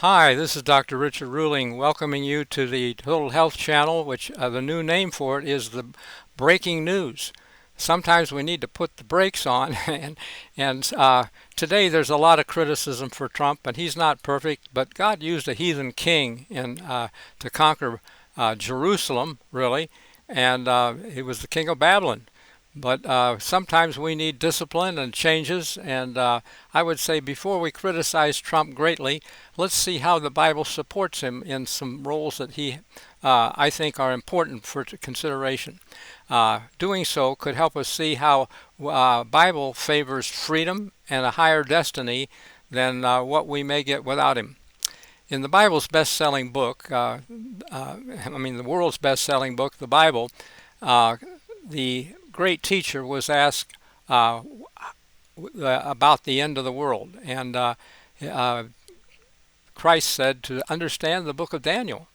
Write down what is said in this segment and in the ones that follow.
Hi, this is Dr. Richard Ruling welcoming you to the Total Health Channel, which the new name for it is the Breaking News. Sometimes we need to put the brakes on, and today there's a lot of criticism for Trump, and he's not perfect, but God used a heathen king to conquer Jerusalem, really, and he was the king of Babylon. But sometimes we need discipline and changes, and I would say before we criticize Trump greatly, let's see how the Bible supports him in some roles that I think are important for consideration. Doing so could help us see how Bible favors freedom and a higher destiny than what we may get without him. In the Bible's best-selling book, the world's best-selling book, the Bible, the great teacher was asked about the end of the world, and Christ said to understand the book of Daniel.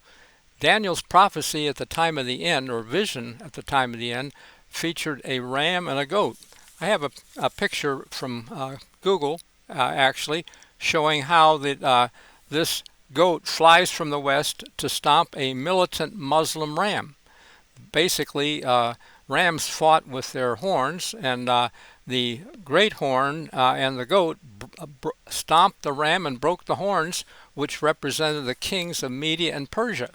Daniel's prophecy at the time of the end, or vision at the time of the end, featured a ram and a goat. I have a picture from Google, actually, showing how this goat flies from the west to stomp a militant Muslim ram. Basically, rams fought with their horns, and the great horn and the goat stomped the ram and broke the horns, which represented the kings of Media and Persia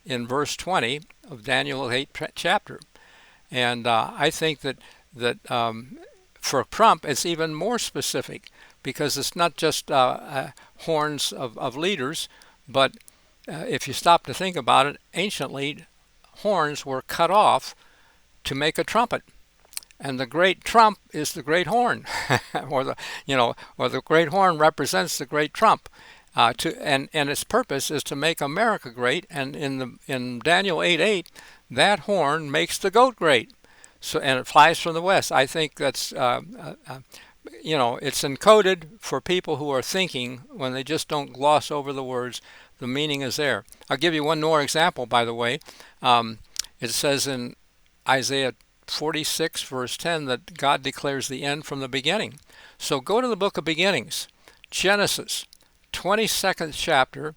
in verse 20 of Daniel 8 chapter. And I think that for Trump it's even more specific, because it's not just horns of leaders, but if you stop to think about it, anciently horns were cut off to make a trumpet, and the great trump is the great horn, or the great horn represents the great trump, and its purpose is to make America great. And in Daniel 8:8, that horn makes the goat great. So, and it flies from the west. I think that's it's encoded for people who are thinking. When they just don't gloss over the words, the meaning is there. I'll give you one more example, by the way. It says in Isaiah 46 verse 10 that God declares the end from the beginning. So go to the book of beginnings, Genesis 22nd chapter,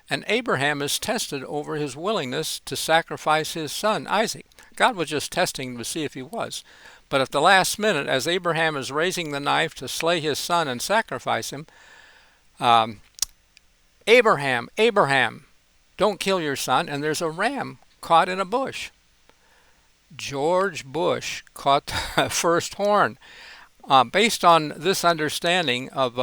and Abraham is tested over his willingness to sacrifice his son Isaac. God was just testing him to see if he was. But at the last minute, as Abraham is raising the knife to slay his son and sacrifice him, Abraham, don't kill your son, and there's a ram caught in a bush. George Bush caught the first horn. Based on this understanding of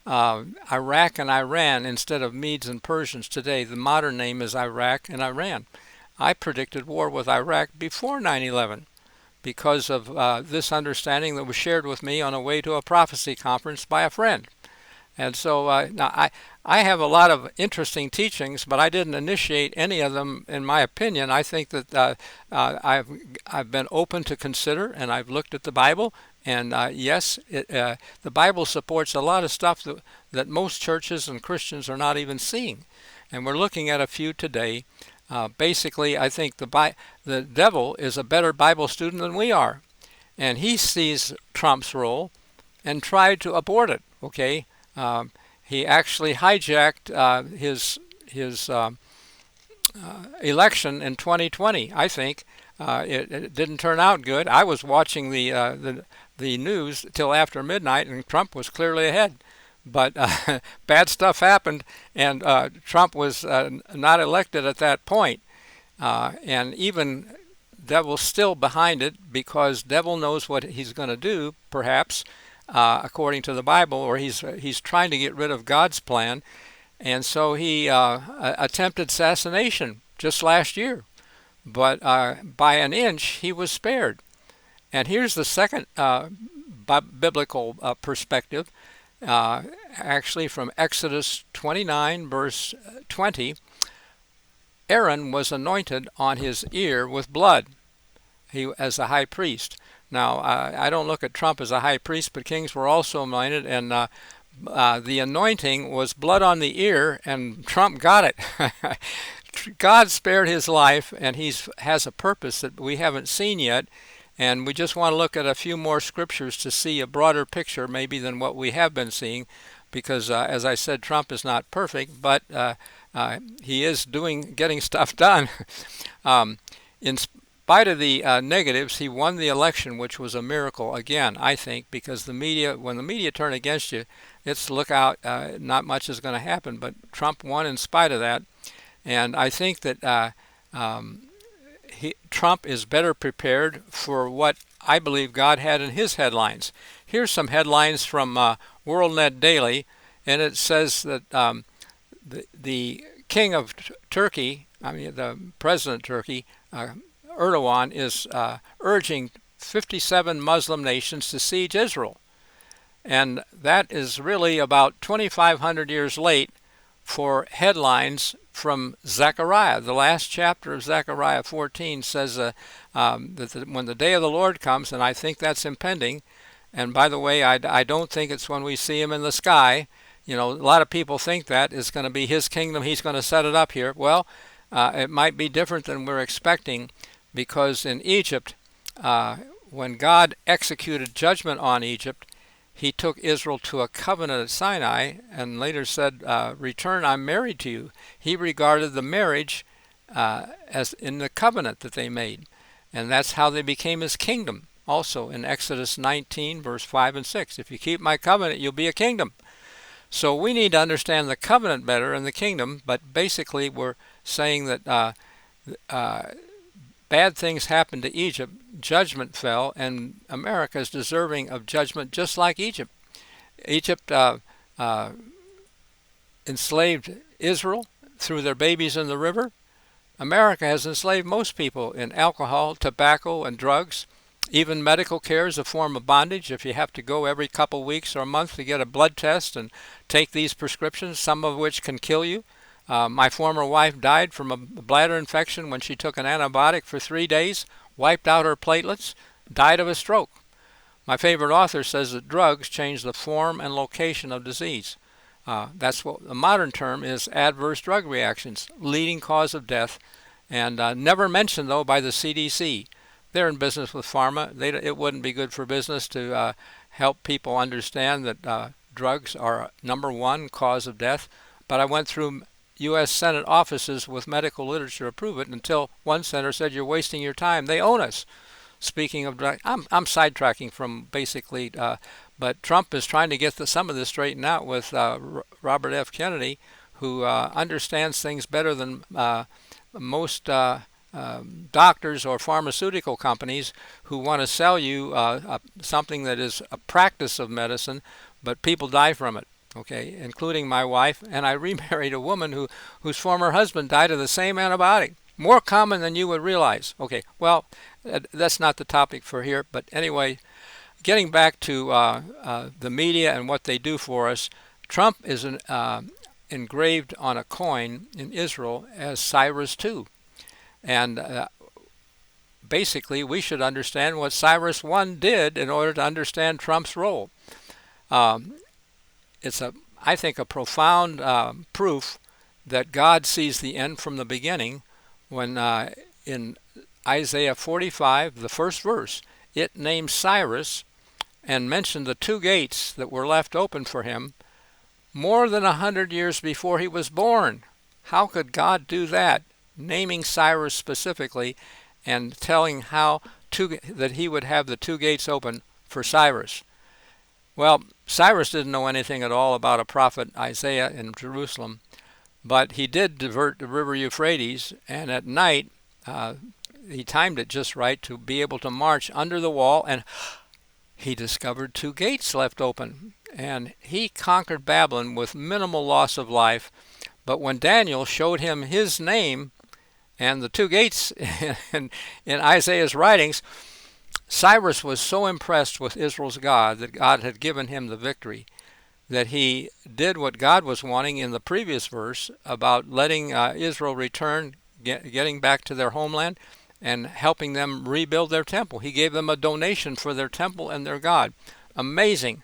Iraq and Iran instead of Medes and Persians today, the modern name is Iraq and Iran. I predicted war with Iraq before 9/11 because of this understanding that was shared with me on a way to a prophecy conference by a friend. And so now I have a lot of interesting teachings, but I didn't initiate any of them. In my opinion, I think that I've been open to consider, and I've looked at the Bible, and yes, the Bible supports a lot of stuff that most churches and Christians are not even seeing, and we're looking at a few today. Basically, I think the devil is a better Bible student than we are, and he sees Trump's role and tried to abort it. Okay. He actually hijacked his election in 2020. I think it didn't turn out good. I was watching the news till after midnight, and Trump was clearly ahead. But bad stuff happened, and Trump was not elected at that point. And even devil's still behind it, because devil knows what he's going to do, perhaps. According to the Bible, or he's trying to get rid of God's plan, and so he attempted assassination just last year, but by an inch he was spared. And here's the second biblical perspective, actually from Exodus 29 verse 20. Aaron was anointed on his ear with blood, as a high priest. Now, I don't look at Trump as a high priest, but kings were also anointed, and the anointing was blood on the ear, and Trump got it. God spared his life, and he has a purpose that we haven't seen yet, and we just want to look at a few more scriptures to see a broader picture maybe than what we have been seeing. because, as I said, Trump is not perfect, but he is getting stuff done. In spite of the negatives, he won the election, which was a miracle again, I think, because when the media turn against you, it's look out, not much is going to happen. But Trump won in spite of that, and I think that Trump is better prepared for what I believe God had in his headlines. Here's some headlines from WorldNet Daily, and it says that the king of Turkey, the president of Turkey, Erdogan, is urging 57 Muslim nations to siege Israel. And that is really about 2,500 years late for headlines from Zechariah. The last chapter of Zechariah 14 says that when the day of the Lord comes, and I think that's impending, and by the way, I don't think it's when we see him in the sky. A lot of people think that it's going to be his kingdom, he's going to set it up here. Well, it might be different than we're expecting, because in Egypt, when God executed judgment on Egypt, he took Israel to a covenant at Sinai and later said, return, I'm married to you. He regarded the marriage as in the covenant that they made. And that's how they became his kingdom. Also in Exodus 19, verse 5 and 6. If you keep my covenant, you'll be a kingdom. So we need to understand the covenant better and the kingdom, but basically we're saying that bad things happened to Egypt, judgment fell, and America is deserving of judgment just like Egypt. Egypt enslaved Israel, threw their babies in the river. America has enslaved most people in alcohol, tobacco, and drugs. Even medical care is a form of bondage. If you have to go every couple weeks or a month to get a blood test and take these prescriptions, some of which can kill you. My former wife died from a bladder infection when she took an antibiotic for 3 days, wiped out her platelets, died of a stroke. My favorite author says that drugs change the form and location of disease. That's what the modern term is, adverse drug reactions, leading cause of death, and never mentioned, though, by the CDC. They're in business with pharma. It wouldn't be good for business to help people understand that drugs are number one cause of death. But I went through U.S. Senate offices with medical literature to prove it until one senator said, you're wasting your time. They own us. Speaking of drugs, I'm sidetracking from basically, but Trump is trying to get some of this straightened out with Robert F. Kennedy, who understands things better than most doctors or pharmaceutical companies who want to sell you something that is a practice of medicine, but people die from it. Okay, including my wife, and I remarried a woman whose former husband died of the same antibiotic. More common than you would realize. Okay, well, that's not the topic for here, but anyway, getting back to the media and what they do for us, Trump is engraved on a coin in Israel as Cyrus II. And basically, we should understand what Cyrus I did in order to understand Trump's role. It's I think, a profound proof that God sees the end from the beginning when in Isaiah 45, the first verse, it names Cyrus and mentioned the two gates that were left open for him more than 100 years before he was born. How could God do that? Naming Cyrus specifically and telling that he would have the two gates open for Cyrus. Well, Cyrus didn't know anything at all about a prophet Isaiah in Jerusalem, but he did divert the river Euphrates, and at night he timed it just right to be able to march under the wall, and he discovered two gates left open, and he conquered Babylon with minimal loss of life. But when Daniel showed him his name and the two gates in Isaiah's writings, Cyrus was so impressed with Israel's God that God had given him the victory that he did what God was wanting in the previous verse about letting Israel return, getting back to their homeland, and helping them rebuild their temple. He gave them a donation for their temple and their God. Amazing.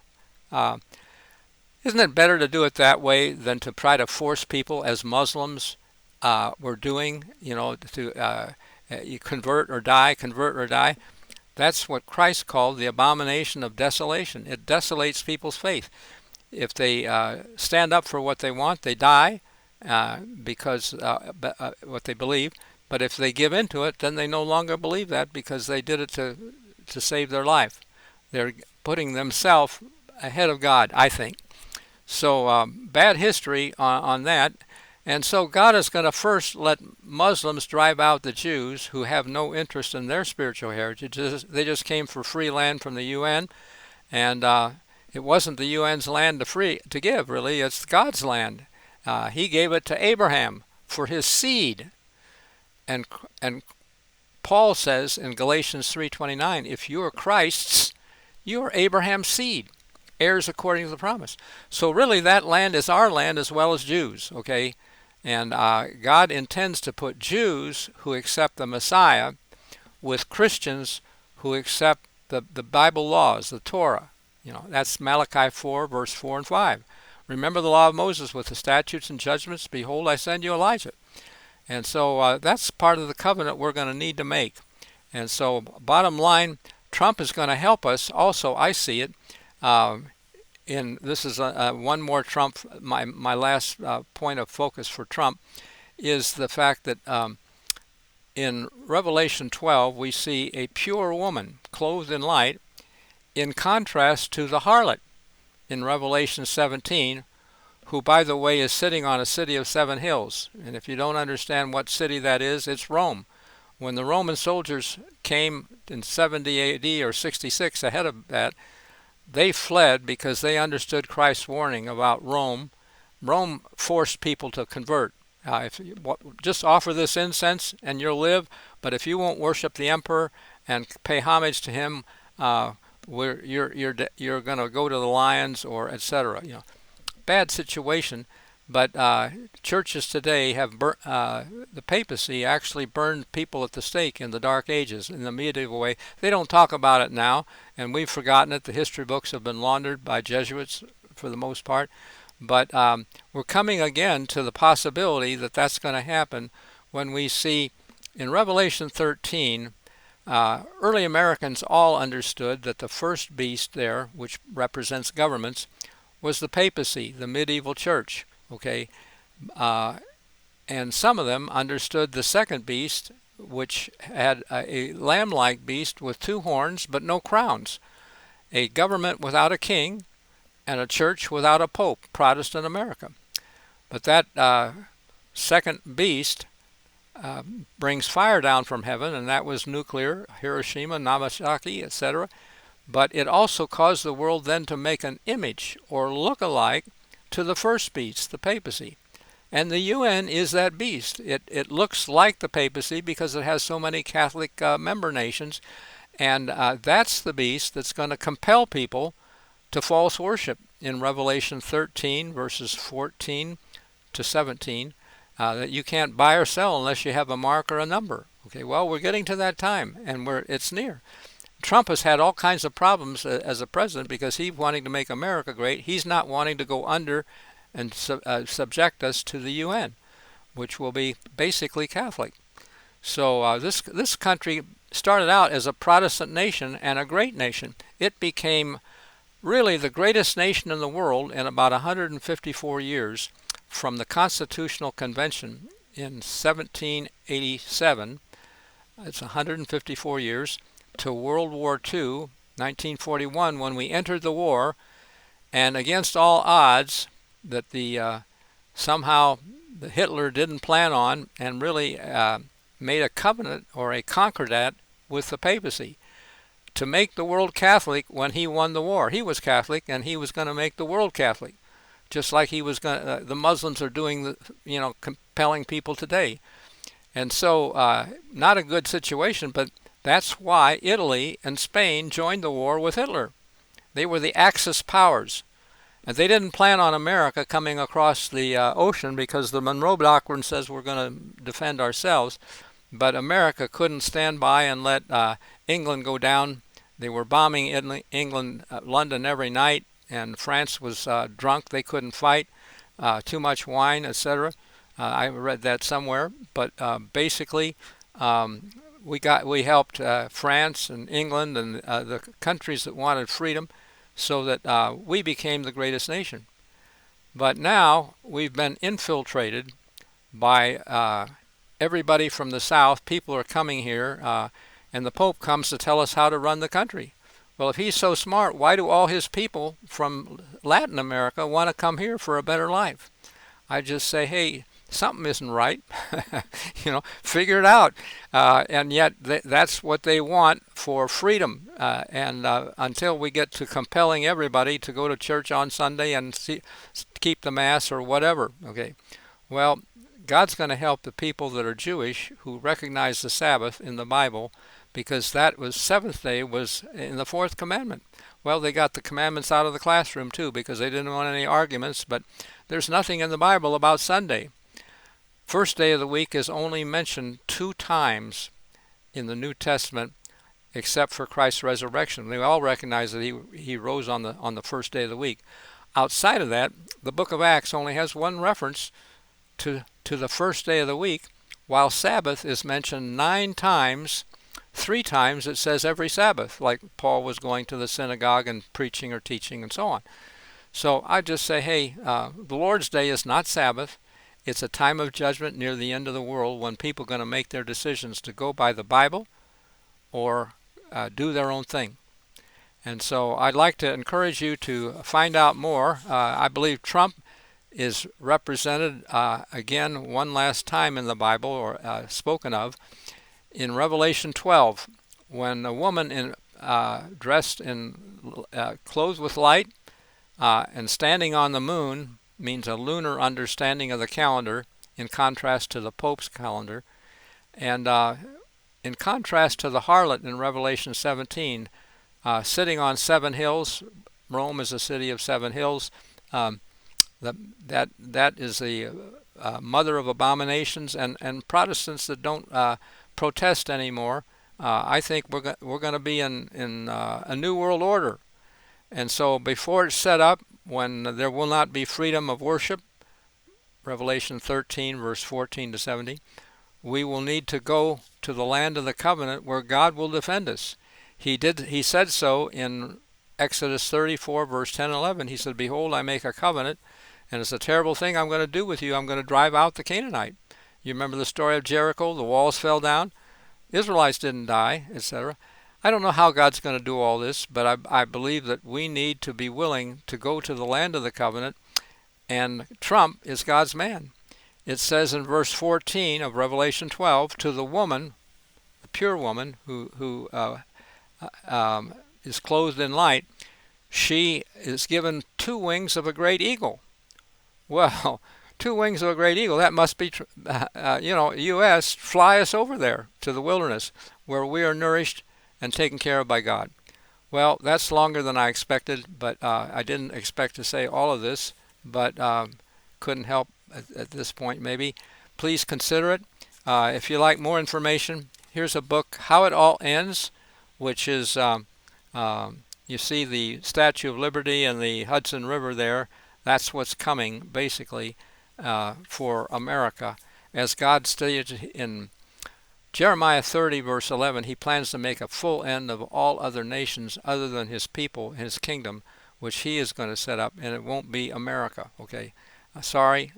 Isn't it better to do it that way than to try to force people, as Muslims were doing, to you convert or die, convert or die? That's what Christ called the abomination of desolation. It desolates people's faith. if they stand up for what they want, they die because what they believe. But if they give into it, then they no longer believe that because they did it to save their life. They're putting themselves ahead of God, I think. So bad history on that. And so God is going to first let Muslims drive out the Jews who have no interest in their spiritual heritage. They just came for free land from the UN, and it wasn't the UN's land to give, really. It's God's land. He gave it to Abraham for his seed. And Paul says in Galatians 3:29, if you are Christ's, you are Abraham's seed, heirs according to the promise. So really that land is our land as well as Jews, okay? And God intends to put Jews who accept the Messiah with Christians who accept the Bible laws, the Torah. That's Malachi 4, verse 4 and 5. Remember the law of Moses with the statutes and judgments. Behold, I send you Elijah. And so that's part of the covenant we're going to need to make. And so bottom line, Trump is going to help us. Also, I see it. This is one more Trump. My last point of focus for Trump is the fact that in Revelation 12 we see a pure woman clothed in light, in contrast to the harlot in Revelation 17, who, by the way, is sitting on a city of 7 hills. And if you don't understand what city that is, it's Rome. When the Roman soldiers came in 70 AD or 66 ahead of that, they fled because they understood Christ's warning about Rome. Rome forced people to convert. If you just offer this incense and you'll live, but if you won't worship the emperor and pay homage to him, you're going to go to the lions or etc. Bad situation. But churches today have the papacy actually burned people at the stake in the Dark Ages in the medieval way. They don't talk about it now, and we've forgotten it. The history books have been laundered by Jesuits for the most part. But we're coming again to the possibility that that's going to happen when we see in Revelation 13, early Americans all understood that the first beast there, which represents governments, was the papacy, the medieval church. Okay, and some of them understood the second beast, which had a lamb-like beast with 2 horns but no crowns, a government without a king, and a church without a pope, Protestant America. But that second beast brings fire down from heaven, and that was nuclear, Hiroshima, Nagasaki, etc. But it also caused the world then to make an image or look-alike to the first beast, the papacy. And the UN is that beast. It looks like the papacy because it has so many Catholic member nations, and that's the beast that's going to compel people to false worship in Revelation 13, verses 14 to 17, that you can't buy or sell unless you have a mark or a number. Okay, well, we're getting to that time, and it's near. Trump has had all kinds of problems as a president because he's wanting to make America great. He's not wanting to go under and subject us to the UN, which will be basically Catholic. So this country started out as a Protestant nation and a great nation. It became really the greatest nation in the world in about 154 years, from the Constitutional Convention in 1787. It's 154 years. To World War II, 1941, when we entered the war, and against all odds that somehow Hitler didn't plan on, and really made a covenant or a concordat with the papacy to make the world Catholic when he won the war. He was Catholic, and he was going to make the world Catholic, just like he was going. The Muslims are doing, compelling people today, and so not a good situation, but. That's why Italy and Spain joined the war with Hitler. They were the Axis powers. And they didn't plan on America coming across the ocean because the Monroe Doctrine says we're going to defend ourselves. But America couldn't stand by and let England go down. They were bombing England, London every night, and France was drunk. They couldn't fight. Too much wine, etc. I read that somewhere. But basically... we helped France and England and the countries that wanted freedom so that we became the greatest nation. But now we've been infiltrated by everybody from the South. People are coming here, and the Pope comes to tell us how to run the country. Well, if he's so smart, why do all his people from Latin America want to come here for a better life? I just say, hey, something isn't right. Figure it out. And yet that's what they want for freedom. And until we get to compelling everybody to go to church on Sunday and keep the Mass or whatever, okay, well, God's going to help the people that are Jewish who recognize the Sabbath in the Bible, because that was seventh day was in the fourth commandment. Well, they got the commandments out of the classroom too because they didn't want any arguments, but there's nothing in the Bible about Sunday. First day of the week is only mentioned 2 times in the New Testament except for Christ's resurrection. They all recognize that he rose on the first day of the week. Outside of that, the book of Acts only has 1 reference to the first day of the week, while Sabbath is mentioned 9 times. 3 times it says every Sabbath, like Paul was going to the synagogue and preaching or teaching and so on. So I just say, hey, the Lord's Day is not Sabbath. It's a time of judgment near the end of the world when people are going to make their decisions to go by the Bible or do their own thing. And so I'd like to encourage you to find out more. I believe Trump is represented again one last time in the Bible, or spoken of, in Revelation 12, when a woman dressed in clothed with light and standing on the moon means a lunar understanding of the calendar in contrast to the Pope's calendar. And in contrast to the harlot in Revelation 17, sitting on 7 hills, Rome is a city of 7 hills, that is the mother of abominations, and Protestants that don't protest anymore, I think we're going to be in a new world order. And so before it's set up, when there will not be freedom of worship, Revelation 13 verse 14 to 70, we will need to go to the land of the covenant where God will defend us. He said so in Exodus 34 verse 10 and 11. He said, behold, I make a covenant, and it's a terrible thing I'm going to do with you. I'm going to drive out the Canaanite. You remember the story of Jericho? The walls fell down. Israelites didn't die, etc. I don't know how God's going to do all this, but I believe that we need to be willing to go to the land of the covenant, and Trump is God's man. It says in verse 14 of Revelation 12, to the woman, the pure woman who is clothed in light, she is given 2 wings of a great eagle. Well, 2 wings of a great eagle, that must be, U.S., fly us over there to the wilderness where we are nourished and taken care of by God. Well, that's longer than I expected, but I didn't expect to say all of this, but couldn't help at this point maybe. Please consider it. If you like more information, here's a book, How It All Ends, which is, you see the Statue of Liberty and the Hudson River there. That's what's coming, basically, for America. As God stated in Jeremiah 30, verse 11, he plans to make a full end of all other nations other than his people, his kingdom, which he is going to set up, and it won't be America, okay? Sorry,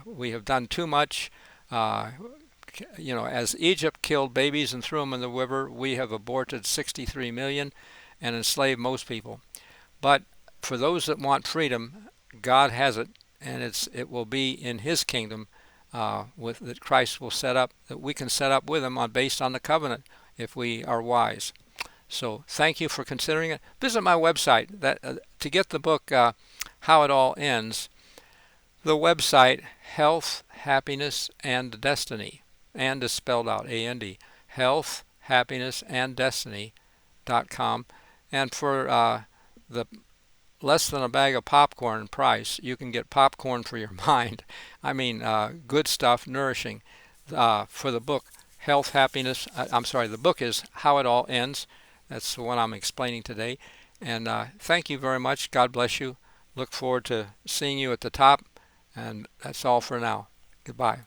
we have done too much. As Egypt killed babies and threw them in the river, we have aborted 63 million and enslaved most people. But for those that want freedom, God has it, and it will be in his kingdom that Christ will set up, that we can set up with him based on the covenant if we are wise. So thank you for considering it. Visit my website to get the book How It All Ends. The website, Health, Happiness, and Destiny, and is spelled out, A-N-D, Health, Happiness, and Destiny.com. And for the less than a bag of popcorn price, you can get popcorn for your mind. I mean, good stuff, nourishing. For the book, Health, Happiness, the book is How It All Ends. That's the one I'm explaining today. And thank you very much. God bless you. Look forward to seeing you at the top. And that's all for now. Goodbye.